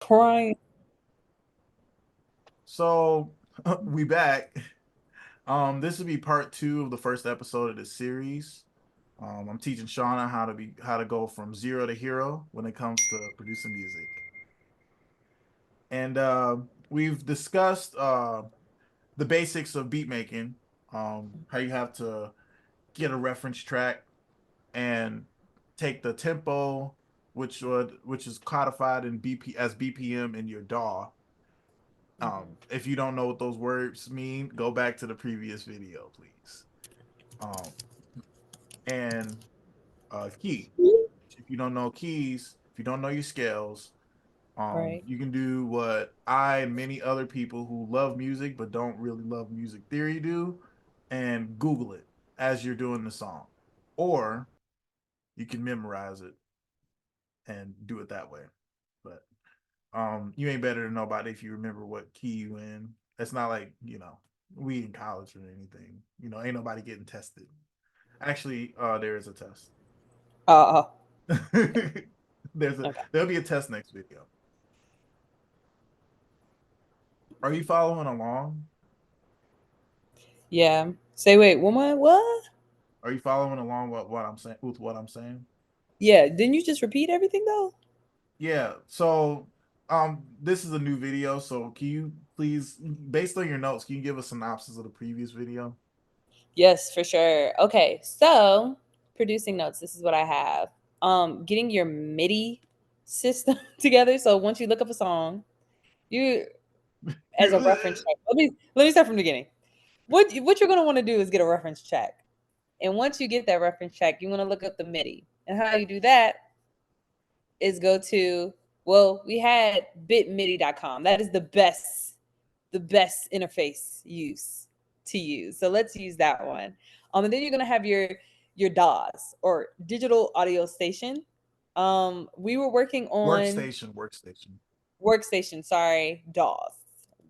Crying. So we back. This will be part two of the first episode of this series. I'm teaching Shauna how to go from zero to hero when it comes to producing music, and we've discussed the basics of beat making. How you have to get a reference track and take the tempo, which is codified in BPM in your DAW. If you don't know what those words mean, go back to the previous video, please. Um, and key. If you don't know keys, if you don't know your scales, Right. you can do what I and many other people who love music but don't really love music theory do, and Google it as you're doing the song, or you can memorize it and do it that way. But you ain't better to know about it if you remember what key you in. It's not like we in college or anything. Ain't nobody getting tested. Actually, there is a test. Oh, okay. There'll be a test next video. Are you following along? Yeah. Say wait, woman, what? Are you following along what I'm saying with what I'm saying? Yeah. Didn't you just repeat everything though? Yeah. So this is a new video, so can you please, based on your notes, can you give a synopsis of the previous video? Yes, for sure. Okay, so producing notes. This is what I have. Getting your MIDI system together. So once you look up a song, you as a reference check. Let me start from the beginning. What you're gonna want to do is get a reference check, and once you get that reference check, you want to look up the MIDI. And how you do that is go to, well, we had bitmidi.com. That is the best interface use to use. So let's use that one. And then you're gonna have your DAWs or digital audio station. We were working on Workstation. workstation, sorry, DAWs.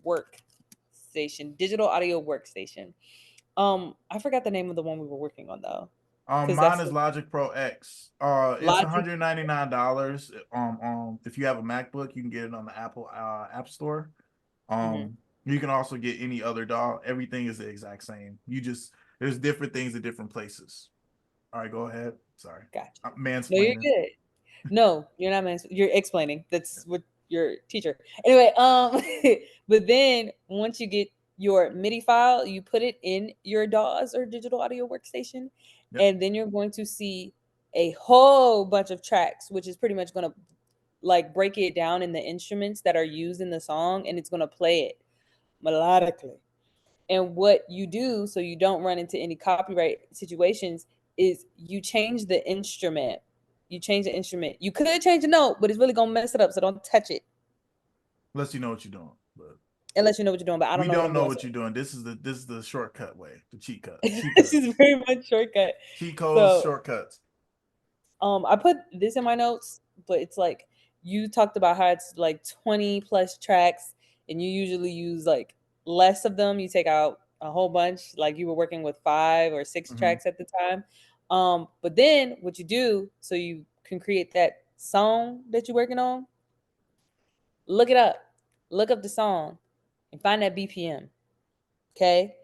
Workstation, digital audio workstation. I forgot the name of the one we were working on though. Because Mine that's is the Logic Pro X. It's Logic. $199. If you have a MacBook, you can get it on the Apple App Store. Hmm. You can also get any other DAW. Everything is the exact same. There's different things at different places. All right, go ahead. Sorry, Gotcha. I'm No, you're mansplaining. good. No, you're not you're explaining. That's what your teacher. Anyway, but then once you get your MIDI file, you put it in your DAWs or digital audio workstation, Yep. and then you're going to see a whole bunch of tracks, which is pretty much going to like break it down in the instruments that are used in the song, and it's going to play it melodically. And what you do so you don't run into any copyright situations is you change the instrument. You change the instrument. You could change the note, but it's really gonna mess it up. So don't touch it Unless you know what you're doing, but unless you know what you're doing. But I don't we know what don't I'm know doing. So what you're doing. This is the shortcut way, the cheat cut, cheat this codes, is very much shortcut. cheat codes, So shortcuts. I put this in my notes, but it's like you talked about how it's like 20 plus tracks, and you usually use like less of them. You take out a whole bunch, like you were working with 5 or 6 Hmm. tracks at the time. But then what you do so you can create that song that you're working on, look it up. Look up the song and find that BPM. Okay?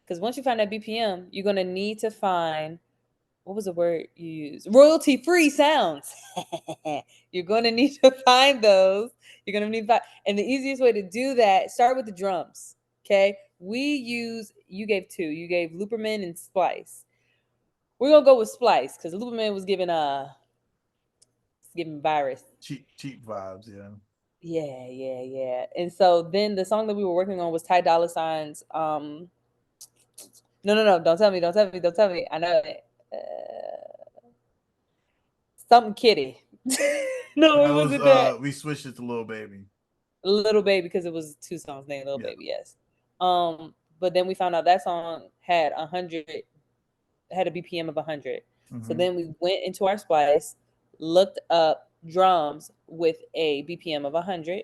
Because once you find that BPM, you're gonna need to find, what was the word you used? Royalty free sounds. You're going to need to find those. You're going to need to find, and the easiest way to do that, start with the drums. Okay. You gave two. You gave Looperman and Splice. We're going to go with Splice because Looperman was giving virus. Cheap vibes. Yeah. Yeah, yeah, yeah. And so then the song that we were working on was Ty Dolla Sign's, no, no, no. Don't tell me. Don't tell me. Don't tell me. I know it. Something Kitty. No, That it was wasn't that. we switched it to Little Baby. Little Baby because it was two songs named Little Yeah. Baby, yes. But then we found out that song had a BPM of 100. So Mm-hmm. then we went into our splice, looked up drums with a BPM of 100,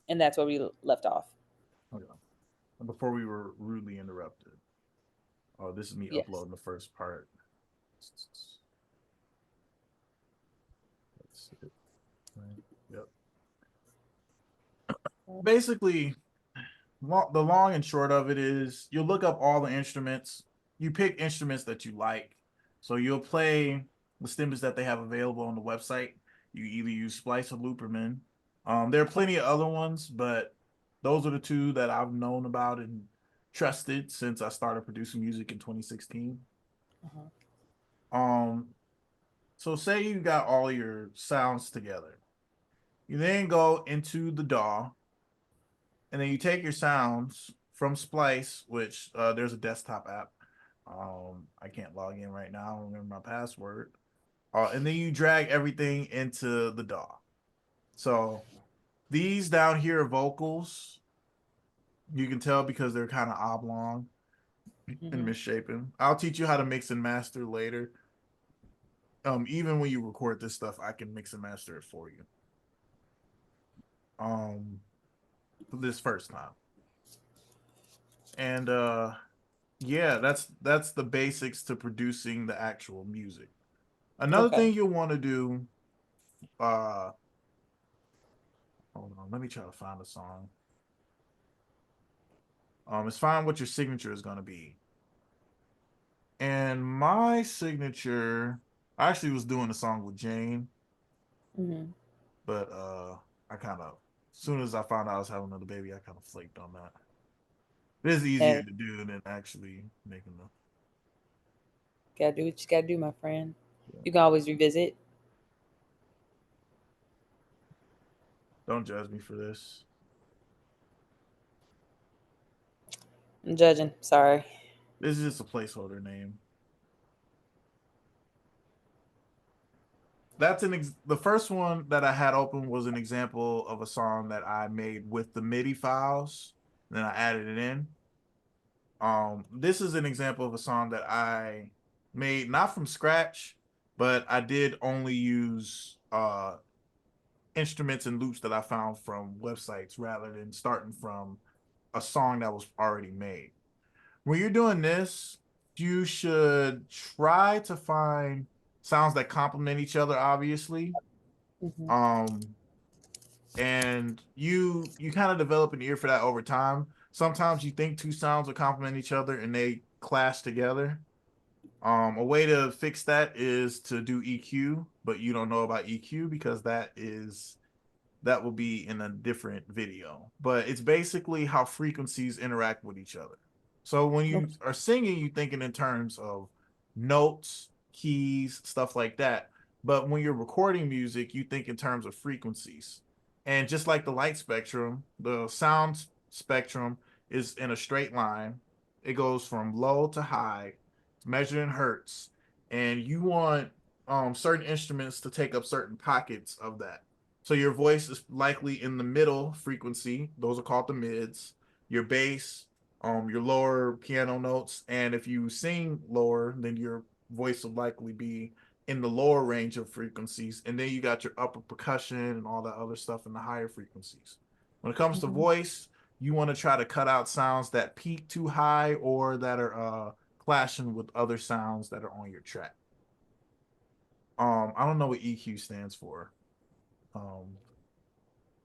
and that's where we left off. Okay. Before we were rudely interrupted. Oh, this is me Yes. uploading the first part. Let's see. Right. Yep. basically, the long and short of it is you'll look up all the instruments. You pick instruments that you like. So you'll play the snippets that they have available on the website. You either use Splice or Looperman. There are plenty of other ones, but those are the two that I've known about and trusted since I started producing music in 2016. Uh-huh. Um, so say you got all your sounds together. You then go into the DAW, and then you take your sounds from Splice, which there's a desktop app. I can't log in right now. I don't remember my password. And then you drag everything into the DAW. So these down here are vocals. You can tell because they're kind of oblong and Mm-hmm. misshapen. I'll teach you how to mix and master later. Even when you record this stuff, I can mix and master it for you. Um, this first time. And yeah, that's the basics to producing the actual music. Another Okay. thing you'll want to do, uh, hold on, let me try to find a song. Is find what your signature is gonna be. And my signature, I actually was doing a song with Jane, Mm-hmm. but I kind of, as soon as I found out I was having another baby, I kind of flaked on that. It's easier Hey, to do than actually making the. gotta do what you gotta do, my friend. Yeah. You can always revisit. Don't judge me for this. I'm judging. Sorry. This is just a placeholder name. The first one that I had open was an example of a song that I made with the MIDI files. Then I added it in. This is an example of a song that I made not from scratch, but I did only use instruments and loops that I found from websites rather than starting from a song that was already made. When you're doing this, you should try to find sounds that complement each other, obviously. Mm-hmm. Um, and you kind of develop an ear for that over time. Sometimes you think two sounds will complement each other and they clash together. A way to fix that is to do EQ, but you don't know about EQ because that will be in a different video. But it's basically how frequencies interact with each other. So when you Okay. are singing, you're thinking in terms of notes, keys, stuff like that. But when you're recording music, you think in terms of frequencies. And just like the light spectrum, the sound spectrum is in a straight line. It goes from low to high. It's measured in hertz. And you want certain instruments to take up certain pockets of that. So your voice is likely in the middle frequency. Those are called the mids. Your bass, your lower piano notes, and if you sing lower, then your voice will likely be in the lower range of frequencies. And then you got your upper percussion and all that other stuff in the higher frequencies. When it comes to Mm-hmm. voice, you want to try to cut out sounds that peak too high or that are clashing with other sounds that are on your track. I don't know what EQ stands for. Um,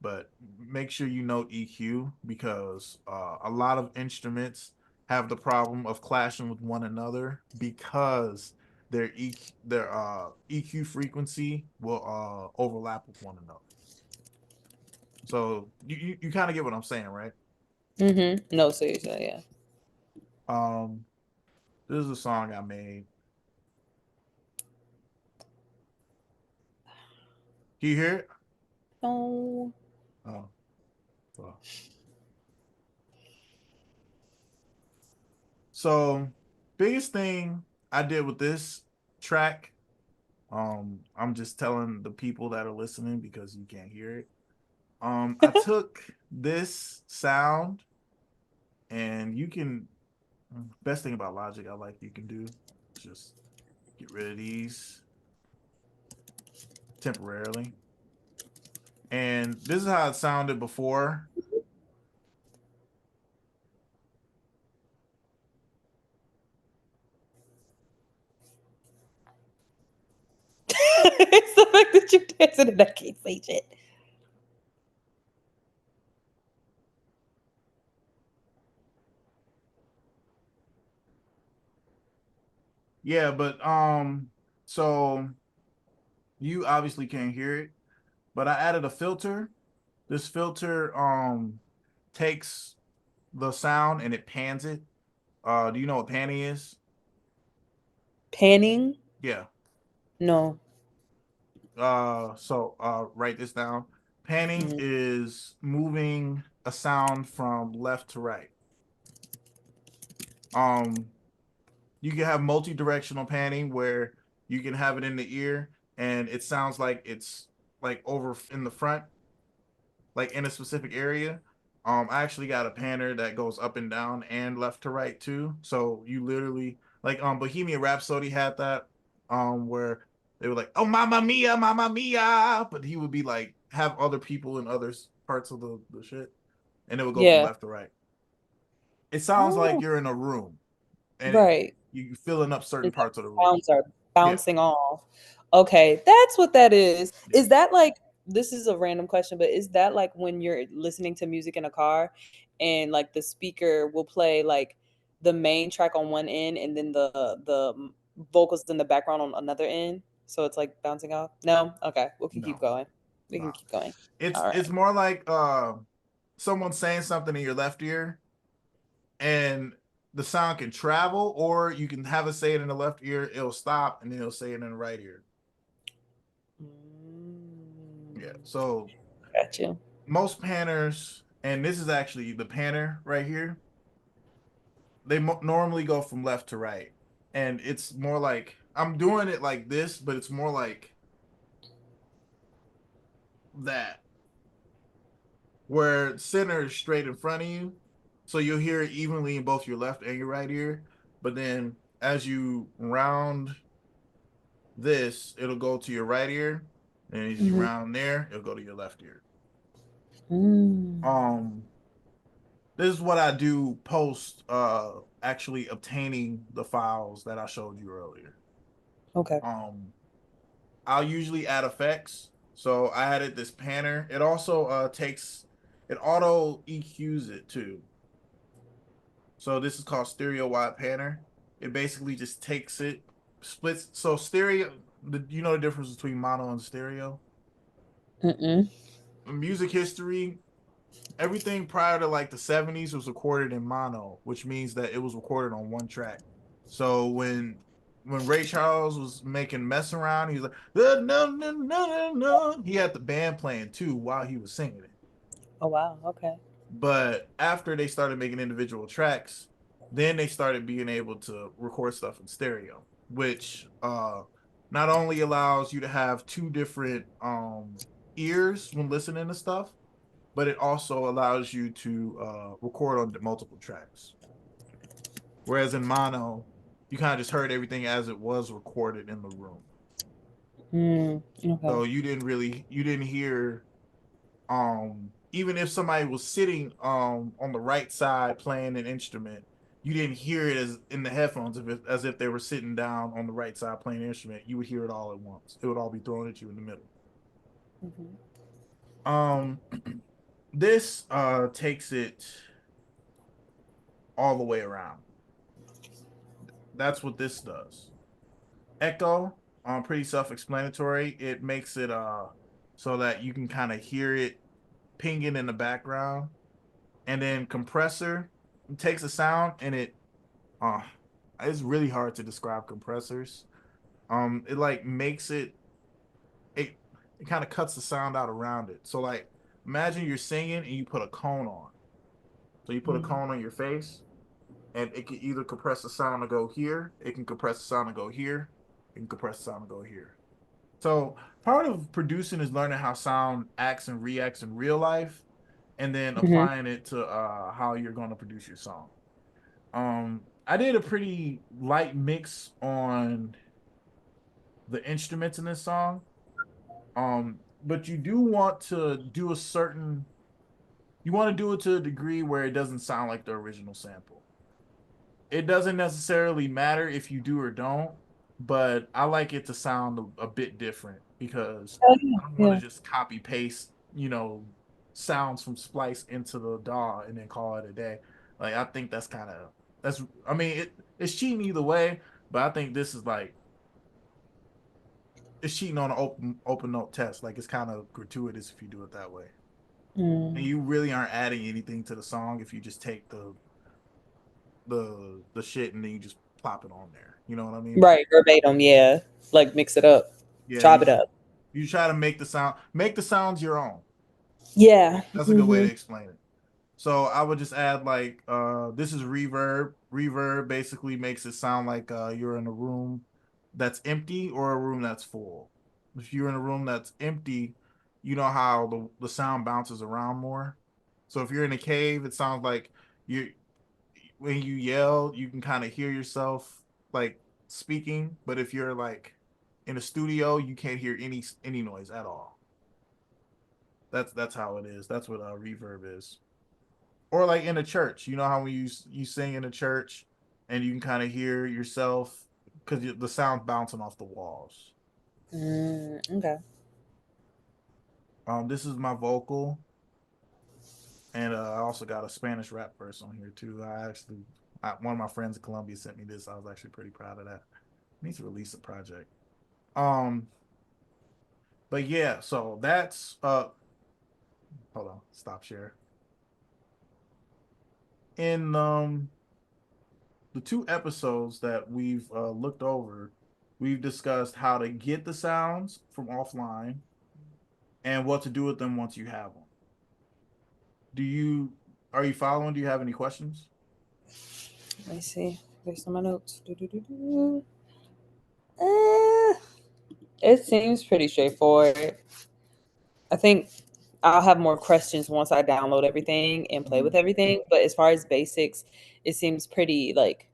but make sure you note EQ because a lot of instruments have the problem of clashing with one another because their EQ frequency will overlap with one another. So you kind of get what I'm saying, right? Mm-hmm. No, seriously, yeah. Um, this is a song I made. Can you hear it? No. Oh, well. So biggest thing I did with this track, I'm just telling the people that are listening because you can't hear it. I took this sound and you can best thing about Logic I like you can do just get rid of these temporarily. And this is how it sounded before. It's the fact that you dancing and I can't say shit. Yeah, but so you obviously can't hear it, but I added a filter. This filter takes the sound and it pans it. Do you know what panning is? Panning? Yeah. No. Write this down. Panning Mm. is moving a sound from left to right. Um, you can have multi-directional panning where you can have it in the ear and it sounds like it's like over in the front, like in a specific area. I actually got a panner that goes up and down and left to right too. So you literally like Bohemian Rhapsody had that where they were like, "Oh, Mamma Mia," but he would be like have other people in other parts of the shit, and it would go from Yeah. left to right. It sounds like Oh, you're in a room, and right. you filling up certain And the parts of the room. sounds are Yeah, bouncing off. Okay, that's what that is. yeah. Is that like, this is a random question, but is that like when you're listening to music in a car and like the speaker will play like the main track on one end and then the vocals in the background on another end? So it's like bouncing off? No? Okay, we can keep No, going. We can no. keep going. It's All it's right. more like someone saying something in your left ear and the sound can travel, or you can have it say it in the left ear, it'll stop, and then it'll say it in the right ear. Yeah. Mm, So got you. most panners, and this is actually the panner right here, they normally go from left to right, and it's more like I'm doing it like this, but it's more like that, where center is straight in front of you, so you'll hear it evenly in both your left and your right ear. But then as you round this, it'll go to your right ear, and as you Mhm. round there, it'll go to your left ear. Mm. Um, this is what I do post actually obtaining the files that I showed you earlier. Okay. Um, I'll usually add effects. So I added this panner. It also takes it auto EQs it too. So this is called stereo wide panner. It basically just takes it, splits. So stereo, you know the difference between mono and stereo? Mm-mm. In music history, everything prior to like the 70s was recorded in mono, which means that it was recorded on one track. So when Ray Charles was making Mess Around, he was like, no, no, no, no, no. He had the band playing too while he was singing it. Oh wow. Okay. But after they started making individual tracks, then they started being able to record stuff in stereo, which not only allows you to have two different ears when listening to stuff, but it also allows you to record on multiple tracks. Whereas in mono, you kind of just heard everything as it was recorded in the room. Mm, okay. So you didn't hear even if somebody was sitting on the right side playing an instrument, you didn't hear it as in the headphones as if they were sitting down on the right side playing an instrument. You would hear it all at once. It would all be thrown at you in the middle. Mhm. Um this takes it all the way around. That's what this does. Echo, pretty self-explanatory. It makes it so that you can kind of hear it pinging in the background. And then compressor takes a sound and uh it's really hard to describe compressors. It like makes it it kind of cuts the sound out around it. So like imagine you're singing and you put a cone on. So you put a Mhm. cone on your face and it can either compress the sound to go here, it can compress the sound to go here, it can compress the sound to go here. So part of producing is learning how sound acts and reacts in real life and then Mhm. applying it to how you're going to produce your song. I did a pretty light mix on the instruments in this song. But you do want to do a certain you want to do it to a degree where it doesn't sound like the original sample. It doesn't necessarily matter if you do or don't, but I like it to sound a bit different because Oh, yeah. I don't want to Yeah. just copy paste, sounds from Splice into the DAW and then call it a day. Like I think that's kind of that's I mean it's cheating either way, But I think this is like it's cheating on an open note test. Like it's kind of gratuitous if you do it that way. And Mm. you really aren't adding anything to the song if you just take the shit and then you just plop it on there. You know what I mean? Right, verbatim, yeah. Like mix it up, Yeah, chop it up. you try to make the sounds your own. Yeah. That's a good way to Hmm. explain it. So I would just add like this is reverb. Reverb basically makes it sound like you're in a room that's empty or a room that's full. If you're in a room that's empty, you know how the sound bounces around more. So if you're in a cave, it sounds like you when you yell, you can kind of hear yourself like speaking, but if you're like in a studio, you can't hear any noise at all. That's how it is. That's what reverb is. Or like in a church, you know how when you sing in a church and you can kind of hear yourself because the sound bouncing off the walls. Mm, okay. This is my vocal, and I also got a Spanish rap verse on here too. One of my friends in Colombia sent me this. I was actually pretty proud of that. I need to release a project. Um, but yeah, so that's hold on, stop share. In the two episodes that we've looked over, we've discussed how to get the sounds from offline and what to do with them once you have them. Do you are you following? Do you have any questions? Let me see. There's some of my notes. Eh, it seems pretty straightforward. I think I'll have more questions once I download everything and play Mm-hmm. with everything. But as far as basics, it seems pretty like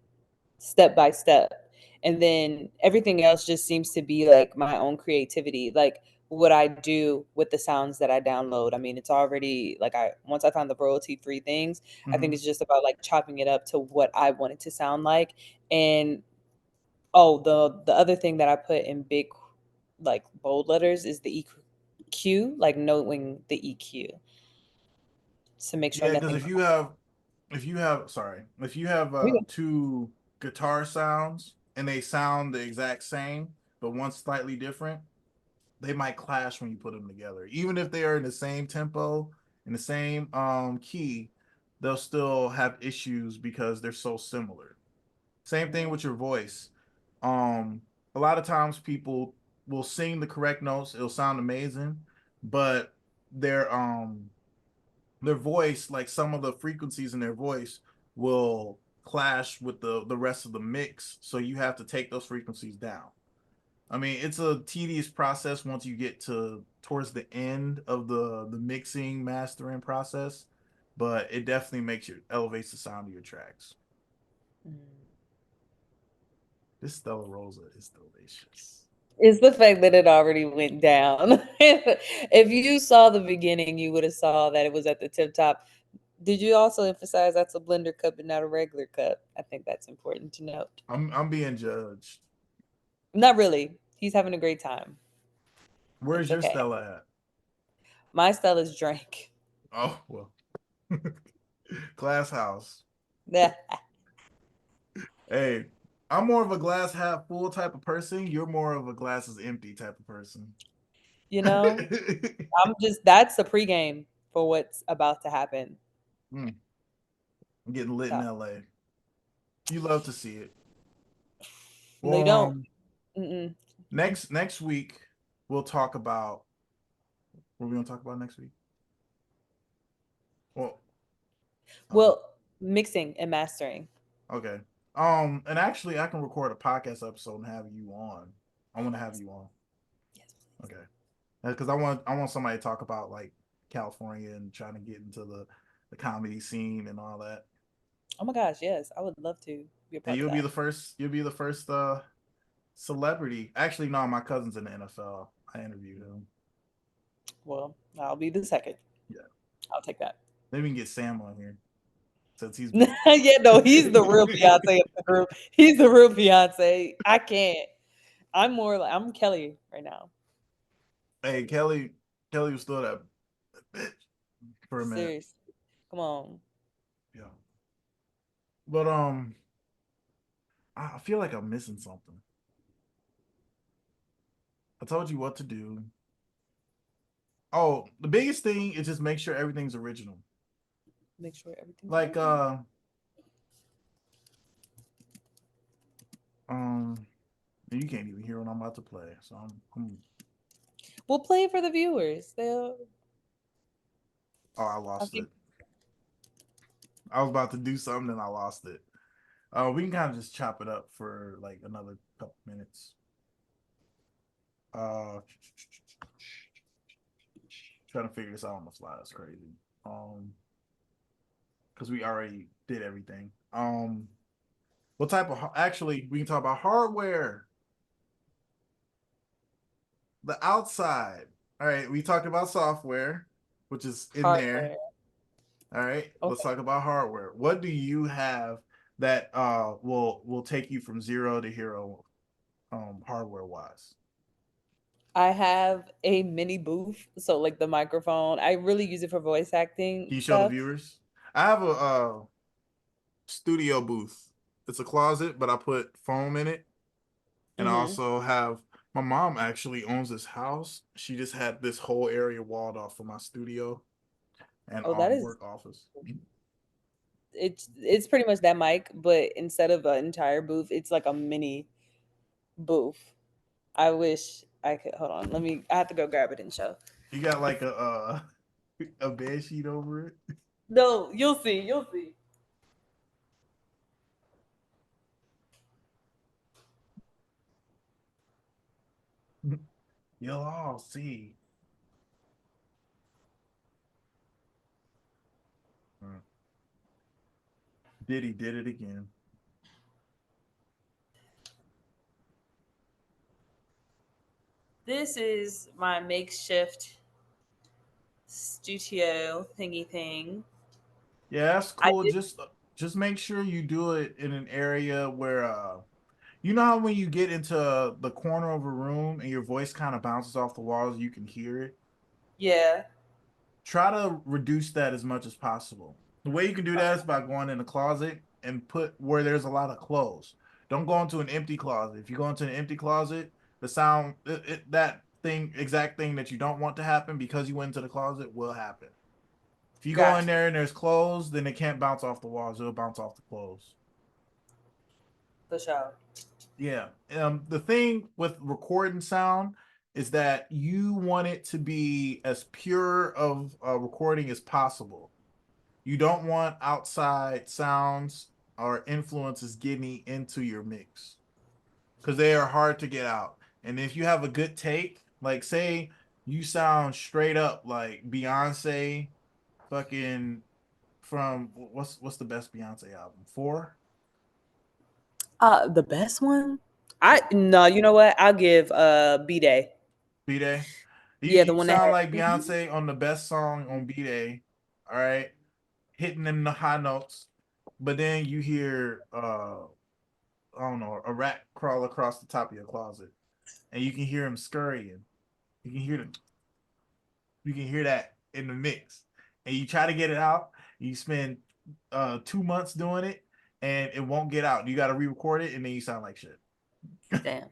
step by step. And then everything else just seems to be like my own creativity. Like what I do with the sounds that I download. I mean, it's already like I once I found the royalty free things, I think Mm-hmm. it's just about like chopping it up to what I want it to sound like. And oh, the other thing that I put in big like bold letters is the EQ, like knowing the EQ to make sure Yeah, because nothing. if you have two guitar sounds and they sound the exact same but one's slightly different, they might clash when you put them together. Even if they are in the same tempo, in the same key, they'll still have issues because they're so similar. Same thing with your voice. Um, a lot of times people will sing the correct notes, it'll sound amazing, but their um their voice, like some of the frequencies in their voice will clash with the rest of the mix. So you have to take those frequencies down. I mean, it's a tedious process once you get to towards the end of the mixing mastering process, but it definitely makes you elevates the sound of your tracks. Mm. This Stella Rosa is delicious. It's the fact that it already went down. If you saw the beginning, you would have saw that it was at the tip top. Did you also emphasize that's a blender cup and not a regular cup? I think that's important to note. I'm being judged. Not really. He's having a great time. Where's It's your okay. Stella at? My Stella's drank. Oh well, glass house. Yeah. Hey, I'm more of a glass half full type of person. You're more of a glass is empty type of person. You know, that's the pregame for what's about to happen. Mm, I'm getting lit in So LA. You love to see it. they Well, don't. Mm-mm. next week we'll talk about what we're gonna talk about next week. Well, oh, Well, mixing and mastering. okay. And actually, I can record a podcast episode and have you on. I want to have you on. Yes, please. Okay, because I want somebody to talk about like California and trying to get into the comedy scene and all that. Oh my gosh, yes, I would love to be a And part of that. you'll be the first celebrity. Actually, no, my cousin's in the NFL. I interviewed him. Well, I'll be the second. Yeah. I'll take that. Maybe we can get Sam on here since he's been. Yeah, no, he's the real Beyonce of the group. He's the real Beyonce. I can't. I'm more like I'm Kelly right now. Hey, Kelly was still that bitch for a minute. Seriously. Come on. Yeah. But I feel like I'm missing something. I told you what to do. Oh, the biggest thing is just make sure everything's original. Make sure everything's Like original. um you can't even hear what I'm about to play. So I'm We'll play it for the viewers. oh, I I'll lost keep. it. I was about to do something and I lost it. We can kind of just chop it up for like another couple minutes. Uh Trying to figure this out on the fly. That's crazy. Because we already did everything. What type of actually we can talk about hardware. The outside. All right, we talked about software, which is in there. Hardware. All right, let's Okay. talk about hardware. What do you have that will take you from zero to hero hardware wise? I have a mini booth, so like the microphone. I really use it for voice acting Can you show the stuff. viewers? I have a studio booth. It's a closet, but I put foam in it. And I Hmm. also have my mom actually owns this house. She just had this whole area walled off for my studio and Oh, that is work office. it's pretty much that mic, but instead of an entire booth, it's like a mini booth. I wish I could. Hold on, let me. I have to go grab it and show. You got like a bed sheet over it. No, you'll see. You'll see. You'll all see. Diddy did it again. This is my makeshift studio thingy thing. Yeah, that's I cool. did. Just make sure you do it in an area where you know how when you get into the corner of a room and your voice kind of bounces off the walls, you can hear it. Yeah. Try to reduce that as much as possible. The way you can do that is Okay. by going in the closet and put where there's a lot of clothes. Don't go into an empty closet. If you go into an empty closet, the sound that thing exact thing that you don't want to happen because you went into the closet will happen. If you go in Got you. there and there's clothes, then it can't bounce off the walls. It'll bounce off the clothes. For sure. Yeah. The thing with recording sound is that you want it to be as pure of a recording as possible. You don't want outside sounds or influences getting into your mix because they are hard to get out. And if you have a good take, like say you sound straight up like Beyonce, fucking from what's the best Beyonce album? Four? The best one. I Yeah, no. You know what? I'll give B Day. B Day. Yeah, You the one that sound had. like Mhm. Beyonce on the best song on B Day. All right, hitting in the high notes, but then you hear I don't know, a rat crawl across the top of your closet, and you can hear him scurrying. You can hear the, you can hear that in the mix, and you try to get it out. You spend 2 months doing it, and it won't get out. You got to re-record it, and then you sound like shit. Damn.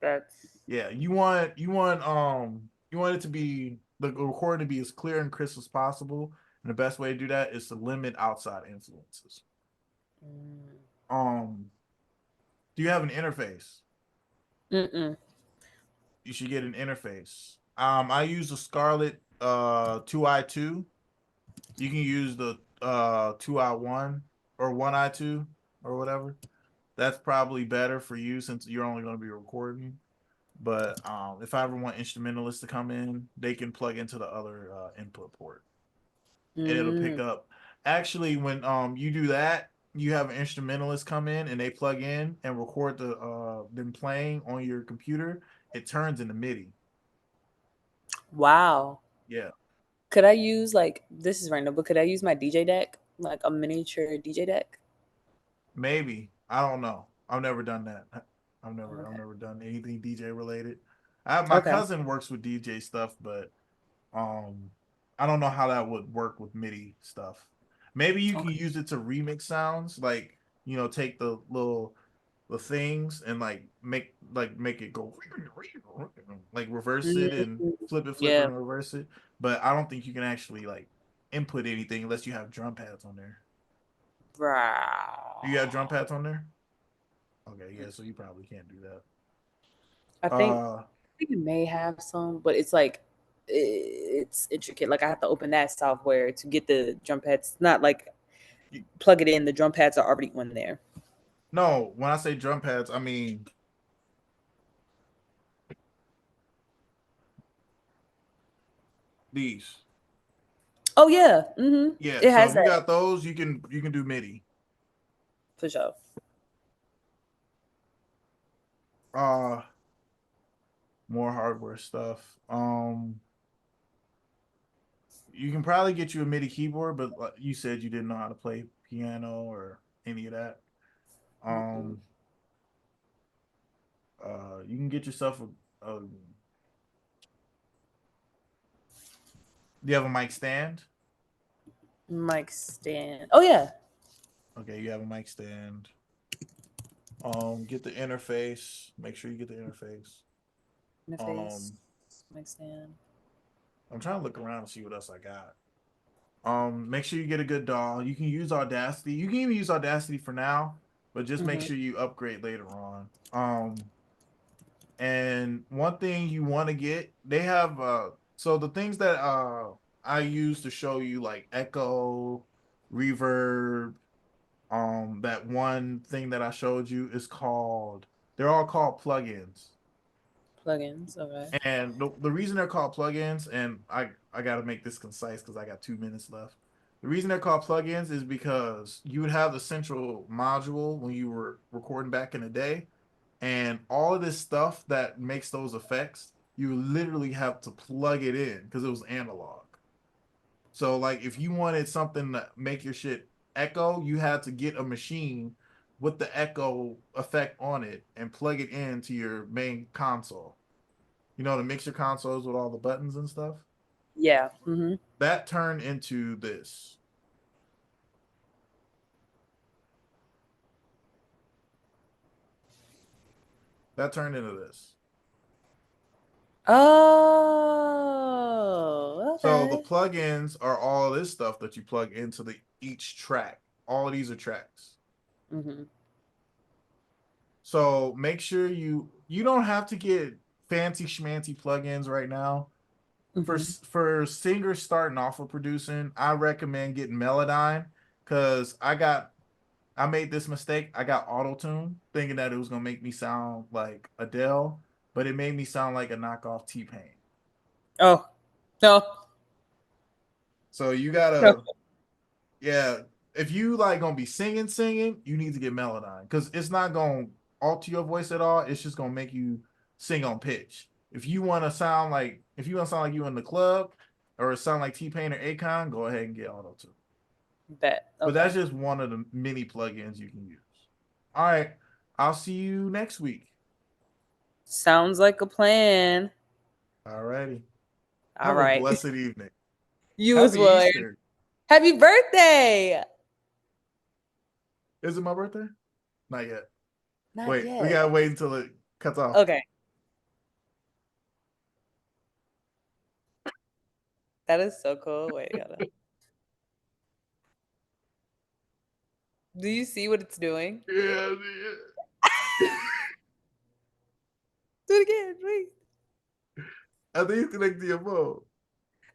That's. Yeah, you want it to be the recording to be as clear and crisp as possible, and the best way to do that is to limit outside influences. Mm. Um, do you have an interface? Mm-mm. You should get an interface. I use the Scarlett 2i2. You can use the 2i1 or 1i2 or whatever. That's probably better for you since you're only going to be recording. But if I ever want instrumentalists to come in, they can plug into the other input port and it'll pick Mm. up. Actually, when you do that, you have an instrumentalist come in and they plug in and record them playing on your computer. It turns into MIDI. Wow. Yeah, Could I use like this is random, but could I use my DJ deck, like a miniature DJ deck? maybe. I don't know. I've never done that. I've Okay. never done anything DJ related. My Okay. cousin works with DJ stuff, but um, I don't know how that would work with MIDI stuff. Maybe you can Okay. use it to remix sounds, like take the little. the things and make it go like reverse it and Mhm. flip it Yeah. and reverse it. But I don't think you can actually like input anything unless you have drum pads on there. You got drum Wow. pads on there? Okay, yeah, so you probably can't do that. I think Uh I think it may have some, but it's like it's intricate. Like I have to open that software to get the drum pads. It's not like plug it in, the drum pads are already on there. no, when I say drum pads, I mean these. Oh yeah. Mm-hmm. Yeah, It so has if you that got those, you can do MIDI. for sure. Uh More hardware stuff. You can probably get you a MIDI keyboard, but like you said you didn't know how to play piano or any of that. Mm-mm. Um, you can get yourself a. Do you have a mic stand? Mic stand. Oh yeah. Okay, you have a mic stand. Get the interface. Make sure you get the interface. Interface. Um, Mic stand. I'm trying to look around and see what else I got. Make sure you get a good DAW. You can use Audacity. You can even use Audacity for now, but just make Mm-hmm. sure you upgrade later on. And one thing you want to get, they have so the things that I use to show you like echo, reverb, that one thing that I showed you is called they're all called plugins. Plugins. Okay. And the reason they're called plugins, and I got to make this concise because I got 2 minutes left. The reason they're called plugins is because you would have the central module when you were recording back in the day, and all of this stuff that makes those effects, you literally have to plug it in because it was analog. So like if you wanted something to make your shit echo, you had to get a machine with the echo effect on it and plug it into your main console. You know, the mixer consoles with all the buttons and stuff. Yeah. Mm-hmm. That turned into this. That turned into this. Oh. So the Okay. plugins are all this stuff that you plug into the each track. All of these are tracks. Mm-hmm. So make sure you don't have to get fancy schmancy plugins right now. Mm-hmm. For singers starting off with producing, I recommend getting Melodyne because I made this mistake. I got auto tune thinking that it was gonna make me sound like Adele, but it made me sound like a knockoff T Pain. Oh. No. So you No. gotta, yeah. If you like gonna be singing, you need to get Melodyne because it's not gonna alter your voice at all. It's just gonna make you sing on pitch. If you want to sound like you in the club or sound like T Pain or Akon, go ahead and get auto tune. Bet. But that's Okay. just one of the many plugins you can use. All right, I'll see you next week. Sounds like a plan. All righty. All Have a right. blessed evening. You as Happy well. Aaron. Easter. Happy birthday. Is it my birthday? Not yet. Not Wait, we yet. gotta wait until it cuts off. Okay. That is so cool. Wait, hold on. Do you see what it's doing? Yeah, Do it again, please. I think it's connected to your phone.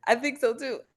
I think so too.